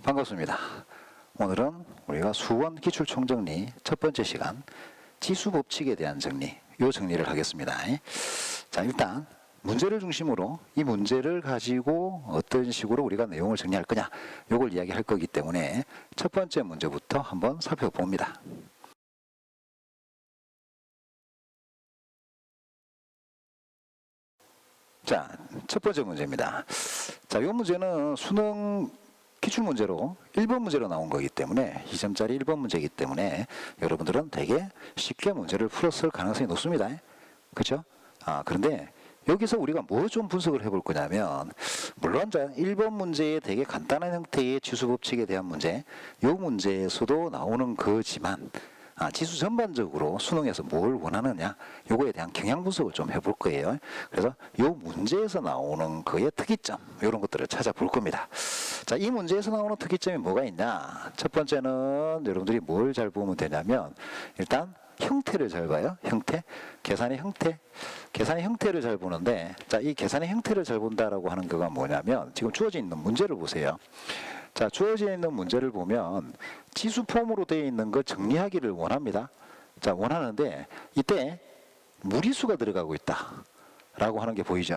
반갑습니다. 오늘은 우리가 수원 기출총정리 첫 번째 시간 지수 법칙에 대한 정리, 요 정리를 하겠습니다. 자, 일단 문제를 중심으로 이 문제를 가지고 어떤 식으로 우리가 내용을 정리할 거냐, 요걸 이야기할 거기 때문에 첫 번째 문제부터 한번 살펴봅니다. 자, 첫 번째 문제입니다. 자, 이 문제는 수능 기출문제로 1번 문제로 나온 거기 때문에 2점짜리 1번 문제이기 때문에 여러분들은 되게 쉽게 문제를 풀었을 가능성이 높습니다. 그렇죠? 그런데 여기서 우리가 뭐 좀 분석을 해볼 거냐면, 물론 1번 문제에 되게 간단한 형태의 지수법칙에 대한 문제, 이 문제에서도 나오는 거지만 지수 전반적으로 수능에서 뭘 원하느냐, 요거에 대한 경향 분석을 좀 해볼 거예요. 그래서 요 문제에서 나오는 거의 특이점, 이런 것들을 찾아볼 겁니다. 자, 이 문제에서 나오는 특이점이 뭐가 있냐? 첫 번째는 여러분들이 뭘 잘 보면 되냐면, 일단 형태를 잘 봐요. 형태, 계산의 형태, 계산의 형태를 잘 보는데, 자, 이 계산의 형태를 잘 본다라고 하는 거가 뭐냐면, 지금 주어져 있는 문제를 보세요. 자, 주어져 있는 문제를 보면 지수 폼으로 되어 있는 걸 정리하기를 원합니다. 자, 원하는데 이때 무리수가 들어가고 있다 라고 하는 게 보이죠.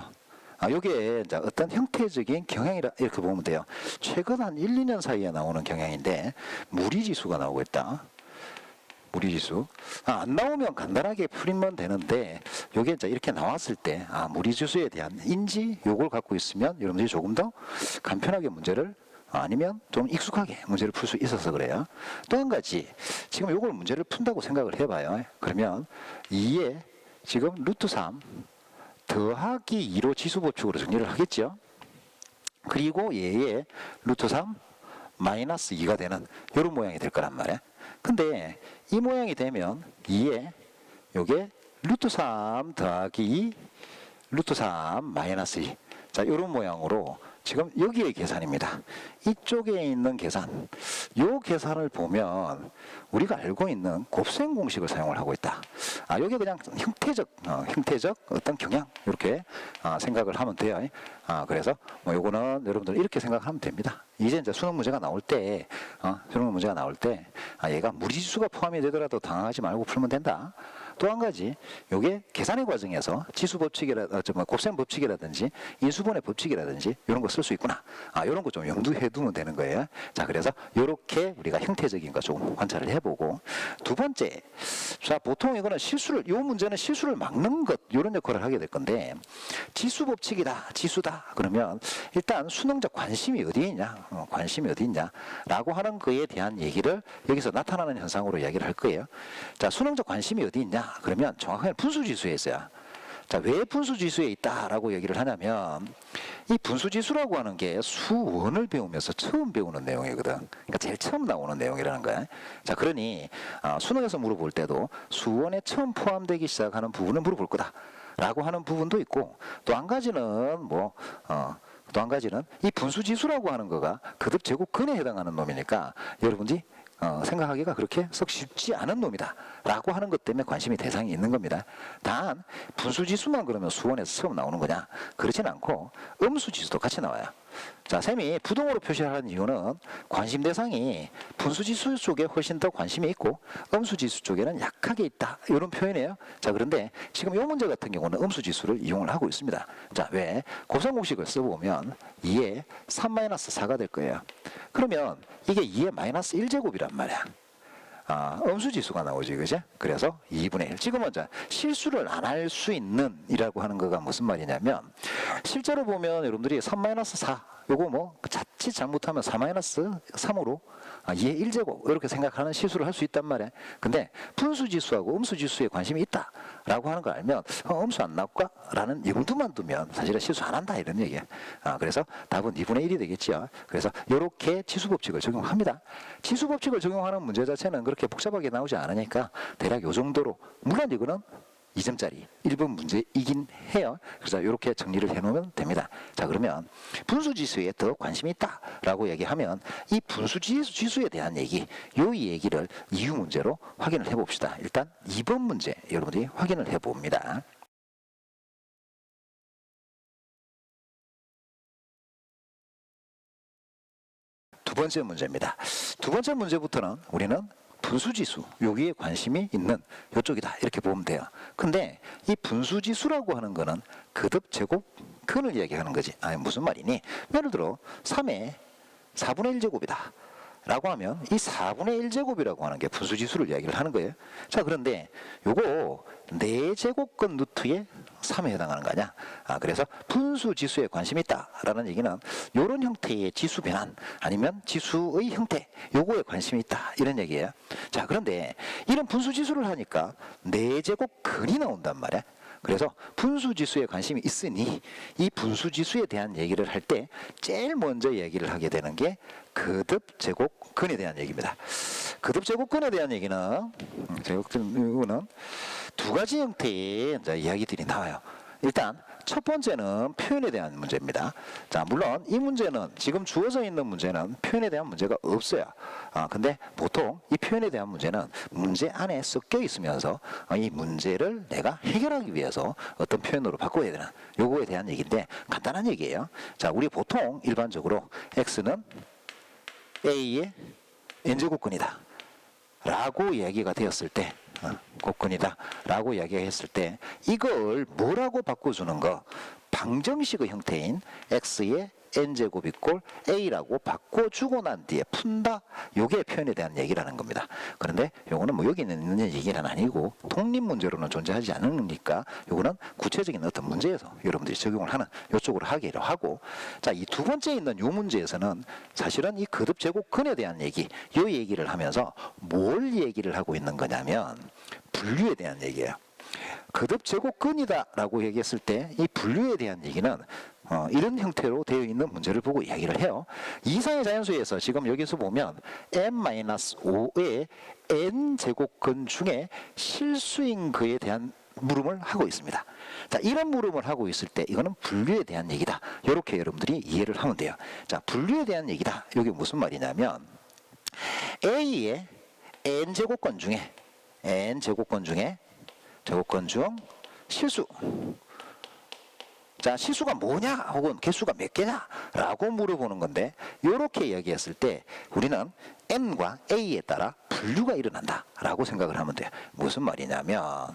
요게 이제 어떤 형태적인 경향이라 이렇게 보면 돼요. 최근 한 1, 2년 사이에 나오는 경향인데 무리지수가 나오고 있다. 무리지수. 안 나오면 간단하게 풀면 되는데, 요게 이제 이렇게 나왔을 때, 무리지수에 대한 인지, 요걸 갖고 있으면 여러분들이 조금 더 간편하게 문제를, 아니면 좀 익숙하게 문제를 풀 수 있어서 그래요. 또 한 가지, 지금 요걸 문제를 푼다고 생각을 해봐요. 그러면 2에 지금 루트 3 더하기 2로 지수법칙으로 정리를 하겠죠. 그리고 얘에 루트 3 마이너스 2가 되는 이런 모양이 될 거란 말이야. 근데 이 모양이 되면 2에 요게 루트 3 더하기 2 루트 3 마이너스 2, 자, 이런 모양으로 지금 여기의 계산입니다. 이쪽에 있는 계산, 요 계산을 보면 우리가 알고 있는 곱셈 공식을 사용을 하고 있다. 요게 그냥 형태적 어떤 경향, 이렇게 생각을 하면 돼요. 그래서 뭐 요거는 여러분들 이렇게 생각하면 됩니다. 이제 수능 문제가 나올 때, 얘가 무리지수가 포함이 되더라도 당황하지 말고 풀면 된다. 또 한 가지, 요게 계산의 과정에서 지수 법칙이라든지 곱셈 법칙이라든지 인수분해 법칙이라든지 이런 거 쓸 수 있구나. 이런 거 좀 염두해 두면 되는 거예요. 자, 그래서 요렇게 우리가 형태적인 거 좀 관찰을 해보고, 두 번째, 자, 보통 이거는 요 문제는 실수를 막는 것, 이런 역할을 하게 될 건데, 지수 법칙이다, 지수다 그러면 일단 수능적 관심이 어디에 있냐, 관심이 어디 있냐 라고 하는 거에 대한 얘기를 여기서 나타나는 현상으로 이야기를 할 거예요. 자, 수능적 관심이 어디 있냐 그러면 정확하게 분수지수에 있어요. 자, 왜 분수지수에 있다라고 얘기를 하냐면, 이 분수지수라고 하는 게 수원을 배우면서 처음 배우는 내용이거든. 그러니까 제일 처음 나오는 내용이라는 거야. 자, 그러니 수능에서 물어볼 때도 수원에 처음 포함되기 시작하는 부분을 물어볼 거다 라고 하는 부분도 있고, 또 한 가지는 이 분수지수라고 하는 거가 거듭 제곱근에 해당하는 놈이니까 여러분들이 생각하기가 그렇게 썩 쉽지 않은 놈이다 라고 하는 것 때문에 관심이 대상이 있는 겁니다. 단 분수지수만 그러면 수원에서 처음 나오는 거냐, 그렇진 않고 음수지수도 같이 나와요. 자, 셈이 부동으로 표시하는 이유는 관심 대상이 분수지수 쪽에 훨씬 더 관심이 있고 음수지수 쪽에는 약하게 있다, 이런 표현이에요. 자, 그런데 지금 이 문제 같은 경우는 음수지수를 이용을 하고 있습니다. 자, 왜? 곱셈 공식을 써보면 2에 3-4가 될 거예요. 그러면 이게 2의 마이너스 1제곱이란 말이야. 음수지수가 나오지, 그죠? 그래서 2분의 1. 지금은 실수를 안 할 수 있는 이라고 하는 거가 무슨 말이냐면, 실제로 보면 여러분들이 3-4, 요거 뭐 자칫 잘못하면 4-3으로 2의 1제곱 이렇게 생각하는 실수를 할 수 있단 말이야. 근데 분수지수하고 음수지수에 관심이 있다 라고 하는 걸 알면 음수 안 나올까? 라는 염두만 두면 사실은 실수 안 한다, 이런 얘기야. 그래서 답은 2분의 1이 되겠죠. 그래서 이렇게 지수법칙을 적용합니다. 지수법칙을 적용하는 문제 자체는 그렇게 복잡하게 나오지 않으니까 대략 요 정도로, 물론 이거는 2점짜리 1번 문제이긴 해요. 그래서 이렇게 정리를 해놓으면 됩니다. 자, 그러면 분수지수에 더 관심이 있다 라고 얘기하면 이 분수지수에 대한 얘기, 이 얘기를 이유 문제로 확인을 해봅시다. 일단 2번 문제 여러분들이 확인을 해봅니다. 두 번째 문제입니다. 두 번째 문제부터는 우리는 분수지수, 여기에 관심이 있는 이쪽이다 이렇게 보면 돼요. 근데 이 분수지수라고 하는 거는 거듭 제곱 근을 얘기하는 거지. 아니 무슨 말이니? 예를 들어 3의 4분의 1제곱이다 라고 하면 이 4분의 1제곱이라고 하는 게 분수지수를 이야기를 하는 거예요. 자, 그런데 요거 4제곱근 루트에 3에 해당하는 거 아니야? 그래서 분수지수에 관심이 있다라는 얘기는 이런 형태의 지수 변환 아니면 지수의 형태 요거에 관심이 있다 이런 얘기예요. 자, 그런데 이런 분수지수를 하니까 4제곱근이 나온단 말이야. 그래서 분수지수에 관심이 있으니 이 분수지수에 대한 얘기를 할 때 제일 먼저 얘기를 하게 되는 게 거듭제곱근에 대한 얘기입니다. 거듭제곱근에 대한 얘기는 제곱근은 두 가지 형태의 이제 이야기들이 나와요. 일단 첫 번째는 표현에 대한 문제입니다. 자, 물론 이 문제는 지금 주어져 있는 문제는 표현에 대한 문제가 없어요. 근데 보통 이 표현에 대한 문제는 문제 안에 섞여 있으면서 이 문제를 내가 해결하기 위해서 어떤 표현으로 바꿔야 되는 요거에 대한 얘기인데 간단한 얘기예요. 자, 우리 보통 일반적으로 x는 a의 n제곱근이다 라고 얘기가 되었을 때 곡근이다 라고 이야기했을 때 이걸 뭐라고 바꿔주는 거 방정식의 형태인 x의 n제곱 이꼴 a라고 바꿔주고 난 뒤에 푼다 요게 표현에 대한 얘기라는 겁니다. 그런데 요거는 뭐 여기 있는 얘기는 아니고 독립문제로는 존재하지 않으니까 요거는 구체적인 어떤 문제에서 여러분들이 적용을 하는 요쪽으로 하기로 하고, 자, 이 두 번째 있는 요 문제에서는 사실은 이 거듭제곱근에 대한 얘기 요 얘기를 하면서 뭘 얘기를 하고 있는 거냐면 분류에 대한 얘기예요. 거듭제곱근이다 라고 얘기했을 때 이 분류에 대한 얘기는 이런 형태로 되어 있는 문제를 보고 이야기를 해요. 이상의 자연수에서 지금 여기서 보면 n-5의 n제곱근 중에 실수인 그에 대한 물음을 하고 있습니다. 자, 이런 물음을 하고 있을 때 이거는 분류에 대한 얘기다. 이렇게 여러분들이 이해를 하면 돼요. 자, 분류에 대한 얘기다. 이게 무슨 말이냐면 A의 n제곱근 중에 제곱근 중 실수. 자, 실수가 뭐냐 혹은 개수가 몇 개냐 라고 물어보는 건데 이렇게 이야기했을 때 우리는 n과 a에 따라 분류가 일어난다 라고 생각을 하면 돼요. 무슨 말이냐면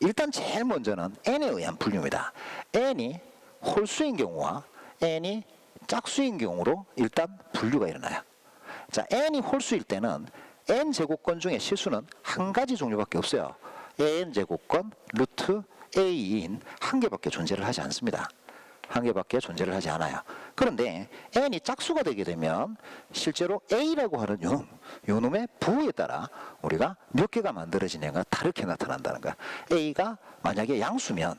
일단 제일 먼저는 n에 의한 분류입니다. n이 홀수인 경우와 n이 짝수인 경우로 일단 분류가 일어나요. 자, n이 홀수일 때는 n제곱근 중에 실수는 한 가지 종류밖에 없어요. n제곱근 루트 a인 한 개밖에 존재를 하지 않습니다. 한 개밖에 존재를 하지 않아요. 그런데 n이 짝수가 되게 되면 실제로 a라고 하는 요놈의 부호에 따라 우리가 몇 개가 만들어지냐가 다르게 나타난다는 거야. a가 만약에 양수면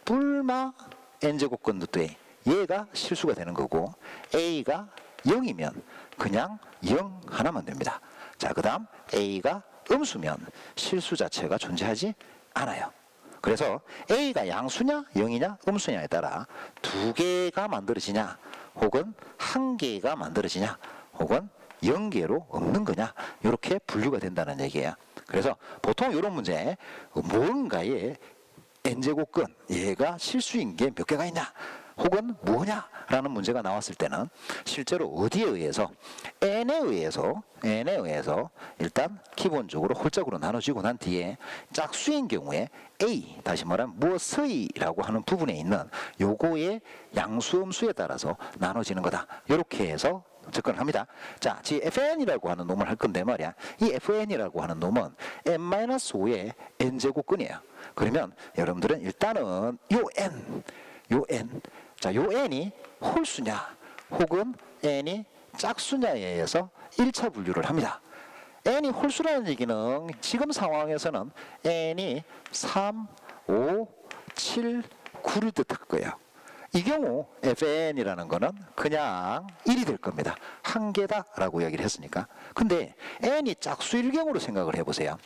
뿔마 n제곱근 루트 a 얘가 실수가 되는 거고 a가 0이면 그냥 0 하나만 됩니다. 자, 그 다음 a가 음수면 실수 자체가 존재하지 않아요. 그래서 A가 양수냐 0이냐 음수냐에 따라 두 개가 만들어지냐 혹은 한 개가 만들어지냐 혹은 0개로 없는 거냐 이렇게 분류가 된다는 얘기예요. 그래서 보통 이런 문제 뭔가에 n제곱근 얘가 실수인 게 몇 개가 있냐 혹은 뭐냐라는 문제가 나왔을 때는 실제로 어디에 의해서 n에 의해서 일단 기본적으로 홀짝으로 나눠지고 난 뒤에 짝수인 경우에 a 다시 말하면 무엇의라고 하는 부분에 있는 요거의 양수음수에 따라서 나눠지는 거다 이렇게 해서 접근을 합니다. 자, fn이라고 하는 놈을 할 건데 말이야. 이 fn이라고 하는 놈은 n-5의 n제곱근이에요. 그러면 여러분들은 일단은 요 n 자, 요 n이 홀수냐 혹은 n이 짝수냐에 의해서 1차 분류를 합니다. n이 홀수라는 얘기는 지금 상황에서는 n이 3, 5, 7, 9를 뜻할 거예요. 이 경우 fn이라는 거는 그냥 1이 될 겁니다. 한 개다 라고 이야기를 했으니까. 근데 n이 짝수일 경우로 생각을 해보세요.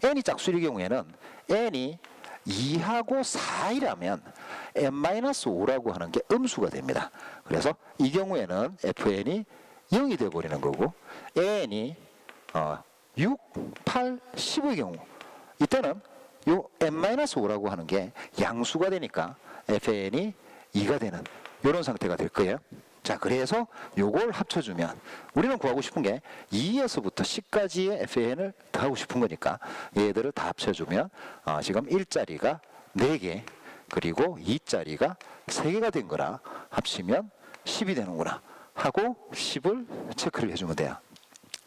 n이 짝수일 경우에는 n이 2하고 4이라면 n-5라고 하는 게 음수가 됩니다. 그래서 이 경우에는 fn이 0이 되어버리는 거고 n이 6, 8, 10의 경우 이때는 요 n-5라고 하는 게 양수가 되니까 fn이 2가 되는 이런 상태가 될 거예요. 자, 그래서 요걸 합쳐주면 우리는 구하고 싶은 게 2에서부터 10까지의 FN을 더하고 싶은 거니까 얘들을 다 합쳐주면 지금 1자리가 4개 그리고 2자리가 3개가 된 거라 합치면 10이 되는구나 하고 10을 체크를 해주면 돼요.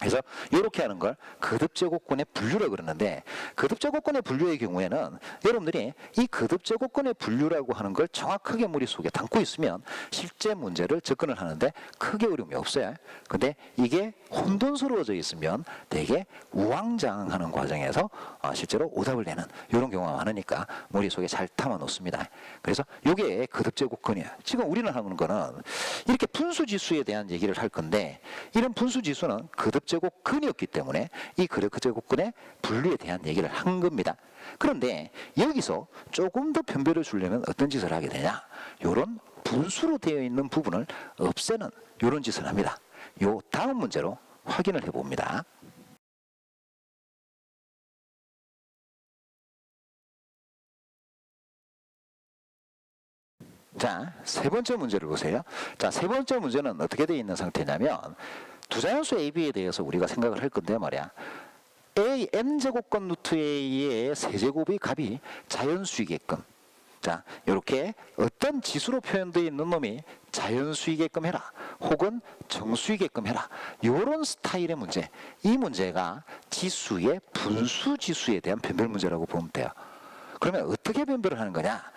그래서 이렇게 하는 걸 거듭제곱근의 분류라고 그러는데, 거듭제곱근의 분류의 경우에는 여러분들이 이 거듭제곱근의 분류라고 하는 걸 정확하게 머릿속에 담고 있으면 실제 문제를 접근을 하는데 크게 어려움이 없어요. 근데 이게 혼돈스러워져 있으면 되게 우왕좌왕하는 과정에서 실제로 오답을 내는 이런 경우가 많으니까 머릿속에 잘 담아 놓습니다. 그래서 이게 거듭제곱근이에요. 지금 우리는 하는 거는 이렇게 분수지수에 대한 얘기를 할 건데, 이런 분수지수는 거듭제곱근이었기 때문에 이 거듭제곱근의 분류에 대한 얘기를 한 겁니다. 그런데 여기서 조금 더 변별을 주려면 어떤 짓을 하게 되냐, 이런 분수로 되어 있는 부분을 없애는 이런 짓을 합니다. 요 다음 문제로 확인을 해봅니다. 자, 세 번째 문제를 보세요. 자, 세 번째 문제는 어떻게 되어 있는 상태냐면, 두 자연수 AB에 대해서 우리가 생각을 할 건데 말이야. A n제곱건 루트 A의 세제곱의 값이 자연수이게끔, 자, 이렇게 어떤 지수로 표현되어 있는 놈이 자연수이게끔 해라, 혹은 정수이게끔 해라, 이런 스타일의 문제. 이 문제가 지수의 분수지수에 대한 변별 문제라고 보면 돼요. 그러면 어떻게 변별을 하는 거냐?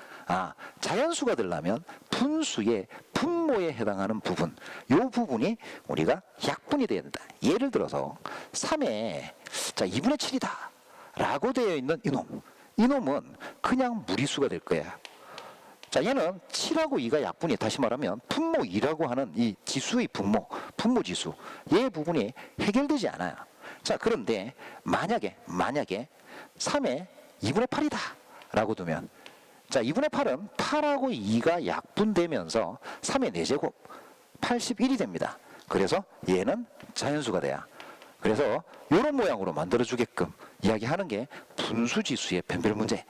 자연수가 되려면 분수의 분모에 해당하는 부분, 이 부분이 우리가 약분이 돼야 된다. 예를 들어서 3에 2분의 7이다 라고 되어 있는 이놈은 그냥 무리수가 될 거야. 자, 얘는 7하고 2가 약분이, 다시 말하면 분모 2라고 하는 이 지수의 분모지수, 얘 부분이 해결되지 않아요. 자, 그런데 만약에 3에 2분의 8이다 라고 두면, 자, 2분의 8은 8하고 2가 약분되면서 3의 4제곱 81이 됩니다. 그래서 얘는 자연수가 돼야. 그래서 이런 모양으로 만들어주게끔 이야기하는 게 분수지수의 변별 문제.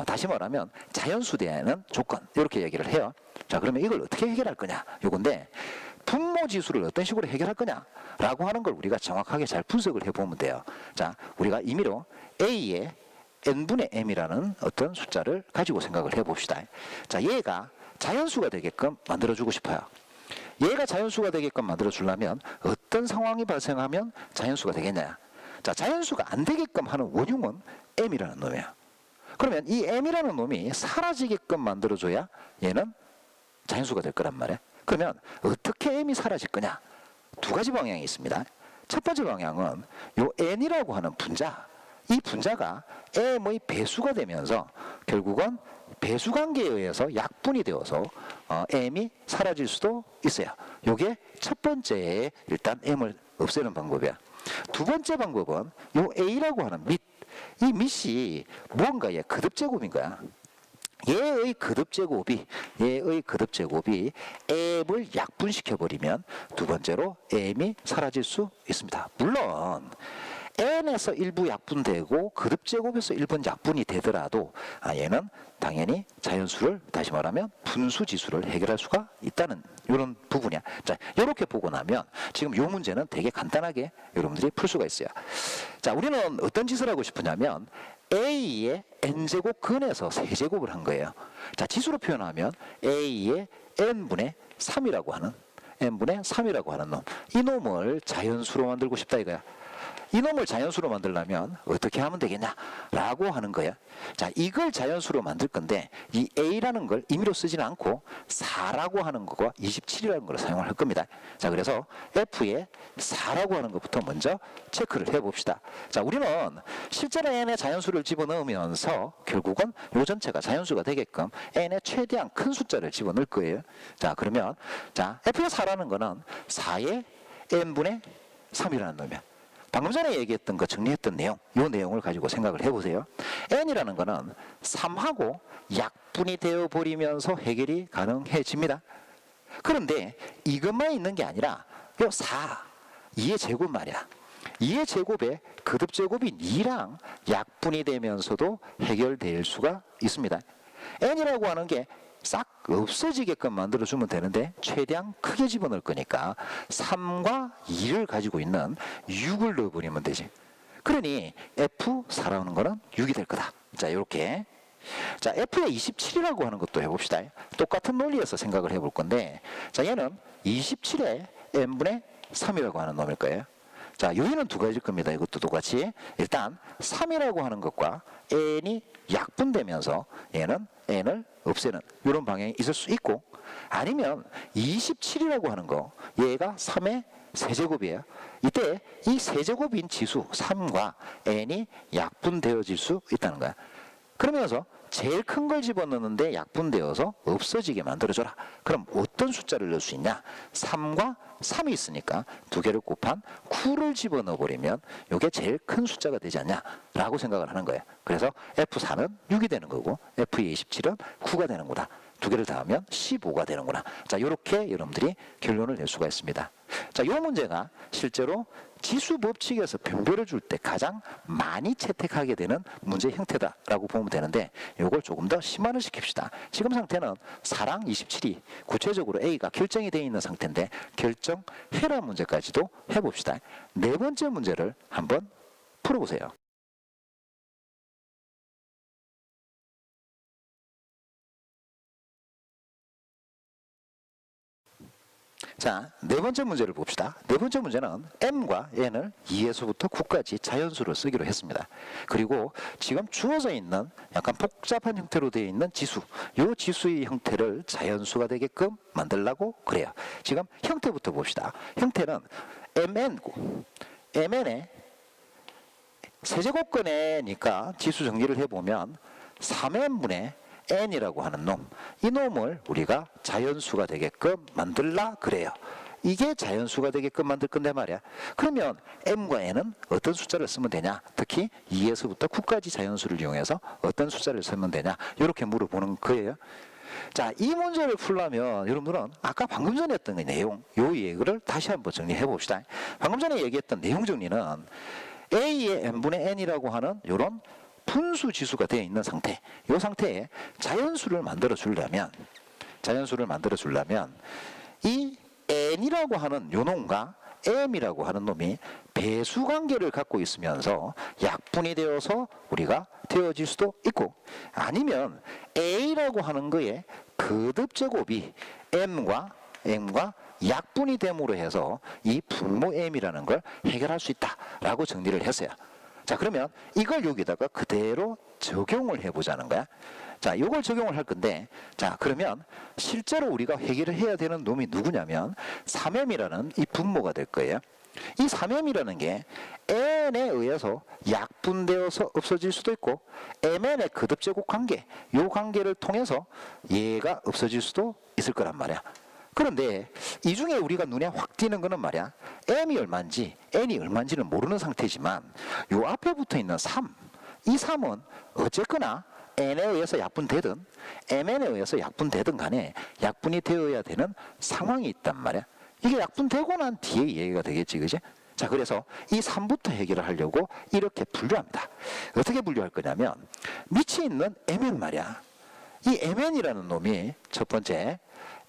다시 말하면 자연수 대하는 조건, 이렇게 얘기를 해요. 자, 그러면 이걸 어떻게 해결할 거냐, 요건데, 분모지수를 어떤 식으로 해결할 거냐 라고 하는 걸 우리가 정확하게 잘 분석을 해보면 돼요. 자, 우리가 임의로 A의 n분의 m이라는 어떤 숫자를 가지고 생각을 해봅시다. 자, 얘가 자연수가 되게끔 만들어주고 싶어요. 얘가 자연수가 되게끔 만들어주려면 어떤 상황이 발생하면 자연수가 되겠냐. 자, 자연수가 안 되게끔 하는 원흉은 m이라는 놈이야. 그러면 이 m이라는 놈이 사라지게끔 만들어줘야 얘는 자연수가 될 거란 말이야. 그러면 어떻게 m이 사라질 거냐? 두 가지 방향이 있습니다. 첫 번째 방향은 요 n이라고 하는 분자, 이 분자가 m의 배수가 되면서 결국은 배수관계에 의해서 약분이 되어서 m이 사라질 수도 있어요. 이게 첫 번째, 일단 m을 없애는 방법이야. 두 번째 방법은 요 a라고 하는 이 밑이 무언가의 거듭제곱인 거야. 얘의 거듭제곱이 m을 약분시켜버리면 두 번째로 m이 사라질 수 있습니다. 물론 n에서 일부 약분되고 거듭제곱에서 일부 약분이 되더라도 얘는 당연히 자연수를, 다시 말하면 분수지수를 해결할 수가 있다는 이런 부분이야. 자, 이렇게 보고 나면 지금 이 문제는 되게 간단하게 여러분들이 풀 수가 있어요. 자, 우리는 어떤 짓을 하고 싶으냐면 A의 n제곱 근에서 세제곱을 한 거예요. 자, 지수로 표현하면 A의 n분의 3이라고 하는 놈, 이 놈을 자연수로 만들고 싶다 이거야. 이놈을 자연수로 만들려면 어떻게 하면 되겠냐 라고 하는 거야. 자, 이걸 자연수로 만들 건데 이 A라는 걸 임의로 쓰지는 않고 4라고 하는 것과 27이라는 걸 사용을 할 겁니다. 자, 그래서 F에 4라고 하는 것부터 먼저 체크를 해봅시다. 자, 우리는 실제로 n에 자연수를 집어넣으면서 결국은 요 전체가 자연수가 되게끔 n의 최대한 큰 숫자를 집어넣을 거예요. 자, 그러면 F가 4라는 거는 4의 n분의 3이라는 놈이야. 방금 전에 얘기했던 거, 정리했던 내용, 이 내용을 가지고 생각을 해보세요. n이라는 거는 3하고 약분이 되어버리면서 해결이 가능해집니다. 그런데 이것만 있는 게 아니라 요 4, 2의 제곱 말이야. 2의 제곱에 거듭제곱인 2랑 약분이 되면서도 해결될 수가 있습니다. n이라고 하는 게 싹 없어지게끔 만들어주면 되는데 최대한 크게 집어넣을 거니까 3과 2를 가지고 있는 6을 넣어버리면 되지. 그러니 F4라는 거는 6이 될 거다. 자, 이렇게. 자, F의 27이라고 하는 것도 해봅시다. 똑같은 논리에서 생각을 해볼 건데, 자, 얘는 27의 n분의 3이라고 하는 놈일 거예요. 자, 요인은 두 가지일 겁니다. 이것도 똑같이. 일단 3이라고 하는 것과 n이 약분되면서 얘는 n을 없애는 이런 방향이 있을 수 있고, 아니면 27이라고 하는 거, 얘가 3의 세제곱이에요. 이때 이 세제곱인 지수 3과 n이 약분되어질 수 있다는 거야. 그러면서 제일 큰 걸 집어넣는데 약분되어서 없어지게 만들어줘라. 그럼 어떤 숫자를 넣을 수 있냐? 3과 3이 있으니까 두 개를 곱한 9를 집어넣어버리면 이게 제일 큰 숫자가 되지 않냐? 라고 생각을 하는 거예요. 그래서 F4는 6이 되는 거고 F27은 9가 되는 거다. 두 개를 더하면 15가 되는구나. 자, 이렇게 여러분들이 결론을 낼 수가 있습니다. 자, 이 문제가 실제로 지수 법칙에서 변별을 줄 때 가장 많이 채택하게 되는 문제 형태다라고 보면 되는데, 이걸 조금 더 심화를 시킵시다. 지금 상태는 4랑 27이 구체적으로 A가 결정이 되어 있는 상태인데 결정해라 문제까지도 해봅시다. 네 번째 문제를 한번 풀어보세요. 자, 네 번째 문제를 봅시다. 네 번째 문제는 m과 n을 2에서부터 9까지 자연수로 쓰기로 했습니다. 그리고 지금 주어져 있는 약간 복잡한 형태로 되어 있는 지수, 이 지수의 형태를 자연수가 되게끔 만들려고 그래요. 지금 형태부터 봅시다. 형태는 mn고 mn의 세제곱근이니까 지수 정리를 해보면 3n분의 n이라고 하는 놈, 이 놈을 우리가 자연수가 되게끔 만들라 그래요. 이게 자연수가 되게끔 만들 건데 말이야. 그러면 m과 n은 어떤 숫자를 쓰면 되냐? 특히 2에서부터 9까지 자연수를 이용해서 어떤 숫자를 쓰면 되냐? 이렇게 물어보는 거예요. 자, 이 문제를 풀려면 여러분들은 아까 방금 전에 했던 그 내용, 요 얘기를 다시 한번 정리해 봅시다. 방금 전에 얘기했던 내용 정리는 a의 n분의 n이라고 하는 이런 분수 지수가 되어 있는 상태, 이 상태에 자연수를 만들어 주려면 이 n이라고 하는 요 놈과 m이라고 하는 놈이 배수 관계를 갖고 있으면서 약분이 되어서 우리가 되어질 수도 있고, 아니면 a라고 하는 거에 거듭제곱이 m과 약분이 됨으로 해서 이 분모 m이라는 걸 해결할 수 있다라고 정리를 했어요. 자, 그러면 이걸 여기다가 그대로 적용을 해보자는 거야. 자, 이걸 적용을 할 건데, 자, 그러면 실제로 우리가 해결을 해야 되는 놈이 누구냐면 3m이라는 이 분모가 될 거예요. 이 3m이라는 게 n에 의해서 약분되어서 없어질 수도 있고 mn의 거듭제곱 관계, 이 관계를 통해서 얘가 없어질 수도 있을 거란 말이야. 그런데 이 중에 우리가 눈에 확 띄는 거는 말이야, m이 얼마인지 n이 얼마인지는 모르는 상태지만 요 앞에 붙어 있는 3, 이 3은 어쨌거나 n에 의해서 약분되든 mn에 의해서 약분되든 간에 약분이 되어야 되는 상황이 있단 말이야. 이게 약분되고 난 뒤에 얘기가 되겠지, 그지? 자, 그래서 이 3부터 해결을 하려고 이렇게 분류합니다. 어떻게 분류할 거냐면 밑에 있는 mn 말이야. 이 mn이라는 놈이 첫 번째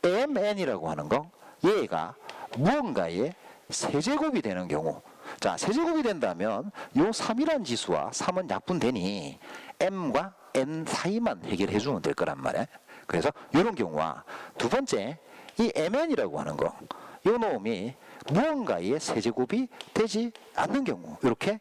mn이라고 하는 거, 얘가 무언가의 세제곱이 되는 경우, 자, 세제곱이 된다면 요 3이란 지수와 3은 약분되니 m과 n 사이만 해결해 주면 될 거란 말이야. 그래서 이런 경우와 두 번째 이 mn이라고 하는 거, 요 놈이 무언가의 세제곱이 되지 않는 경우, 이렇게.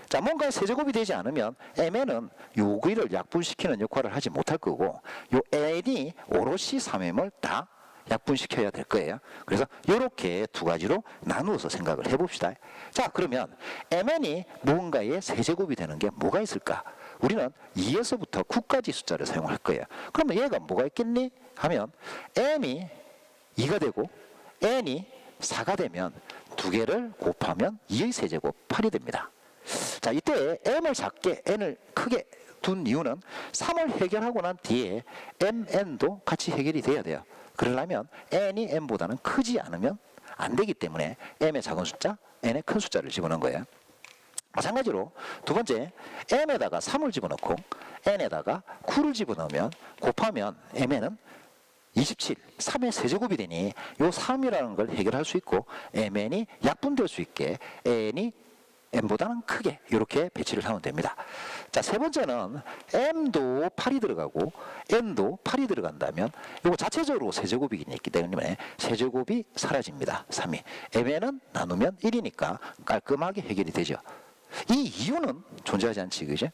자, 뭔가의 세제곱이 되지 않으면 mn은 요거를 약분시키는 역할을 하지 못할 거고, 요 n이 오롯이 3m을 다 약분시켜야 될 거예요. 그래서 이렇게 두 가지로 나누어서 생각을 해봅시다. 자, 그러면 mn이 무언가의 세제곱이 되는 게 뭐가 있을까? 우리는 2에서부터 9까지 숫자를 사용할 거예요. 그러면 얘가 뭐가 있겠니? 하면 m이 2가 되고 n이 4가 되면 두 개를 곱하면 2의 세제곱 8이 됩니다. 자, 이때 m을 작게 n을 크게 둔 이유는 3을 해결하고 난 뒤에 mn도 같이 해결이 돼야 돼요. 그러려면 n이 m보다는 크지 않으면 안 되기 때문에 m의 작은 숫자, n의 큰 숫자를 집어넣은 거예요. 마찬가지로 두 번째 m에다가 3을 집어넣고 n에다가 9를 집어넣으면 곱하면 mn은 27, 3의 세제곱이 되니 요 3이라는 걸 해결할 수 있고 mn이 약분될 수 있게 n이 m보다는 크게 이렇게 배치를 하면 됩니다. 자, 세 번째는 m도 8이 들어가고 n도 8이 들어간다면 이거 자체적으로 세제곱이 있기 때문에 세제곱이 사라집니다. 3이. mn은 나누면 1이니까 깔끔하게 해결이 되죠. 이 이유는 존재하지 않지, 그죠?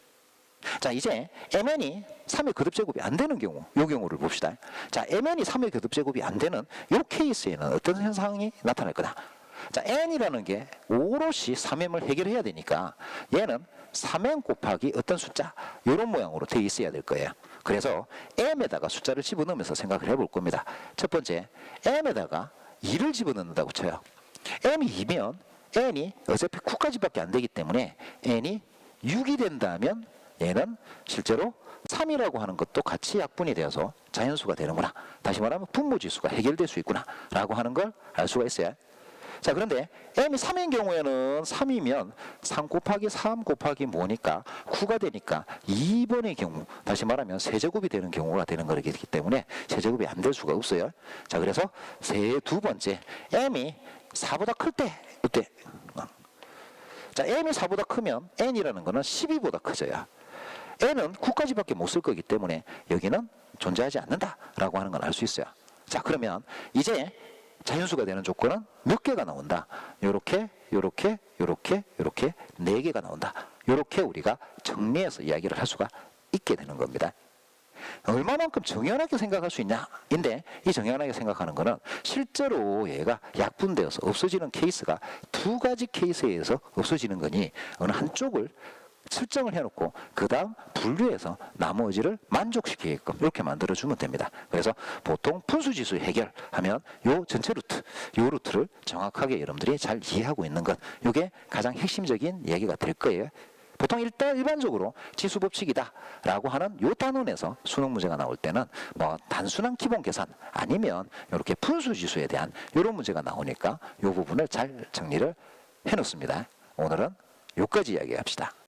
자, 이제 mn이 3의 거듭제곱이 안 되는 경우, 이 경우를 봅시다. 자, mn이 3의 거듭제곱이 안 되는 이 케이스에는 어떤 현상이 나타날 거다. 자, n이라는 게 오롯이 3m을 해결해야 되니까 얘는 3m 곱하기 어떤 숫자 이런 모양으로 되어 있어야 될 거예요. 그래서 m에다가 숫자를 집어넣으면서 생각을 해볼 겁니다. 첫 번째, m에다가 2를 집어넣는다고 쳐요. m이 2면 n이 어차피 9까지밖에 안 되기 때문에 n이 6이 된다면 얘는 실제로 3이라고 하는 것도 같이 약분이 되어서 자연수가 되는구나. 다시 말하면 분모지수가 해결될 수 있구나 라고 하는 걸 알 수가 있어요. 자, 그런데 m이 3인 경우에는 3이면 3 곱하기 3 곱하기 뭐니까 9가 되니까 2번의 경우, 다시 말하면 세제곱이 되는 경우가 되는 거기 때문에 세제곱이 안 될 수가 없어요. 자, 그래서 두 번째, m이 4보다 클 때, 이때. 자, m이 4보다 크면 n이라는 거는 12보다 커져야 n은 9까지밖에 못 쓸 거기 때문에 여기는 존재하지 않는다라고 하는 걸 알 수 있어요. 자, 그러면 이제 자연수가 되는 조건은 몇 개가 나온다. 요렇게, 요렇게, 요렇게, 요렇게 4개가 나온다. 요렇게 우리가 정리해서 이야기를 할 수가 있게 되는 겁니다. 얼마만큼 정연하게 생각할 수 있냐? 인데 이 정연하게 생각하는 거는 실제로 얘가 약분되어서 없어지는 케이스가 2가지 케이스에서 없어지는 거니 어느 한쪽을 설정을 해놓고 그 다음 분류해서 나머지를 만족시키게끔 이렇게 만들어주면 됩니다. 그래서 보통 분수지수 해결하면 요 전체 루트, 요 루트를 정확하게 여러분들이 잘 이해하고 있는 것, 이게 가장 핵심적인 얘기가 될 거예요. 보통 일반적으로 지수법칙이다 라고 하는 요 단원에서 수능 문제가 나올 때는 뭐 단순한 기본 계산 아니면 이렇게 분수지수에 대한 이런 문제가 나오니까 요 부분을 잘 정리를 해놓습니다. 오늘은 요까지 이야기합시다.